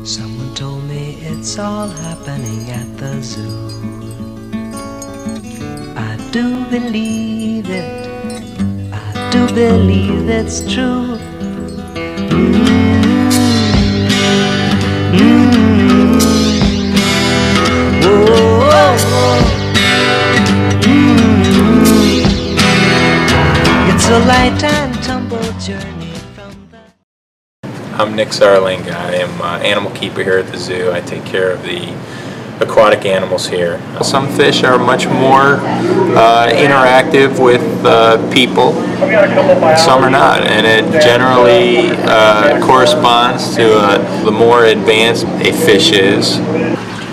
Someone told me it's all happening at the zoo. I do believe it. I do believe it's true. It's a light and tumble journey from the... I'm Nick Zarlinga. I am an animal keeper here at the zoo. I take care of the aquatic animals here. Some fish are much more interactive with people, some are not, and it generally corresponds to the more advanced a fish is.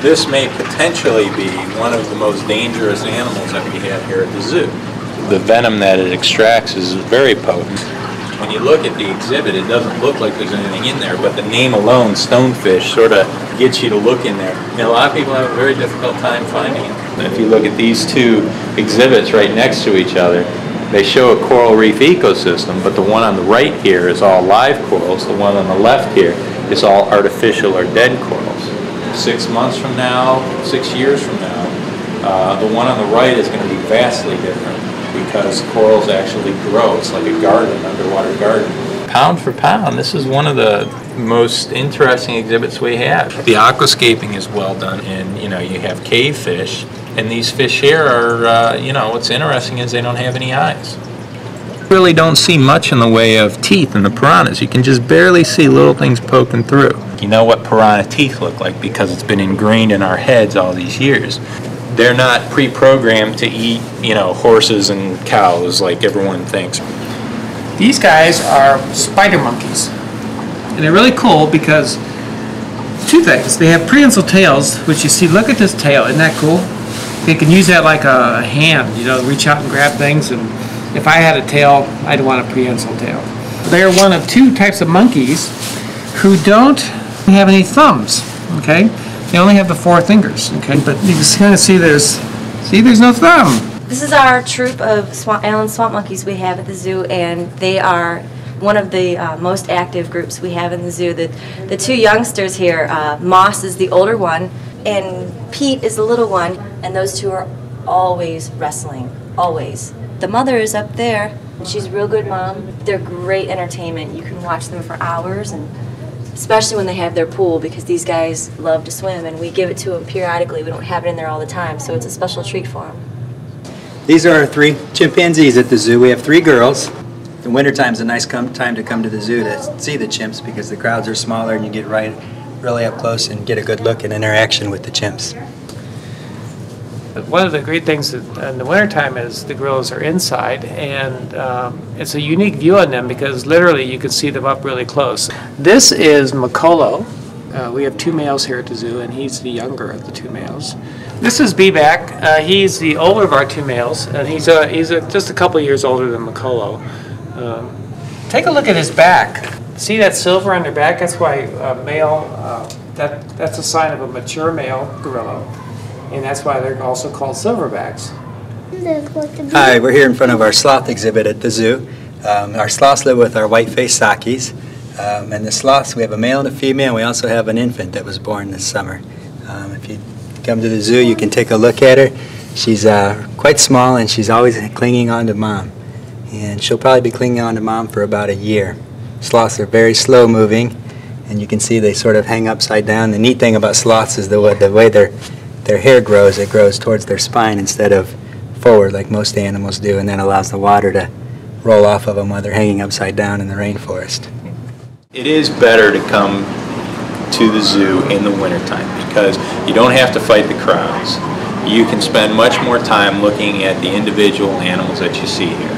This may potentially be one of the most dangerous animals that we have here at the zoo. The venom that it extracts is very potent. When you look at the exhibit, it doesn't look like there's anything in there, but the name alone, stonefish, sort of gets you to look in there. And a lot of people have a very difficult time finding it. And if you look at these two exhibits right next to each other, they show a coral reef ecosystem, but the one on the right here is all live corals. The one on the left here is all artificial or dead corals. 6 months from now, 6 years from now, the one on the right is going to be vastly different, because corals actually grow. It's like a garden, underwater garden. Pound for pound, this is one of the most interesting exhibits we have. The aquascaping is well done, and you have cave fish, and these fish here are, what's interesting is they don't have any eyes. You really don't see much in the way of teeth in the piranhas. You can just barely see little things poking through. You know what piranha teeth look like because it's been ingrained in our heads all these years. They're not pre-programmed to eat, horses and cows like everyone thinks. These guys are spider monkeys. And they're really cool because two things. They have prehensile tails, which you see, look at this tail, isn't that cool? They can use that like a hand, reach out and grab things. And if I had a tail, I'd want a prehensile tail. They're one of two types of monkeys who don't have any thumbs, okay? They only have the 4 fingers, okay? But you can kind of see there's no thumb. This is our troop of Allen swamp monkeys we have at the zoo, and they are one of the most active groups we have in the zoo. The 2 youngsters here, Moss is the older one, and Pete is the little one, and those 2 are always wrestling, always. The mother is up there. She's a real good mom. They're great entertainment. You can watch them for hours, and especially when they have their pool, because these guys love to swim, and we give it to them periodically. We don't have it in there all the time, so it's a special treat for them. These are our 3 chimpanzees at the zoo. We have 3 girls. The wintertime's a nice time to come to the zoo to see the chimps because the crowds are smaller and you get really up close and get a good look and interaction with the chimps. One of the great things in the wintertime is the gorillas are inside, and it's a unique view on them because literally you can see them up really close. This is Makolo. We have 2 males here at the zoo, and he's the younger of the 2 males. This is Bebek. He's the older of our 2 males, and he's just a couple years older than Makolo. Take a look at his back. See that silver on their back? That's why male. That's a sign of a mature male gorilla. And that's why they're also called silverbacks. Hi, we're here in front of our sloth exhibit at the zoo. Our sloths live with our white-faced sakis. And the sloths, we have a male and a female, and we also have an infant that was born this summer. If you come to the zoo, you can take a look at her. She's quite small, and she's always clinging on to mom. And she'll probably be clinging on to mom for about a year. Sloths are very slow-moving, and you can see they sort of hang upside down. The neat thing about sloths is the way their hair grows. It grows towards their spine instead of forward like most animals do, and that allows the water to roll off of them while they're hanging upside down in the rainforest. It is better to come to the zoo in the wintertime because you don't have to fight the crowds. You can spend much more time looking at the individual animals that you see here.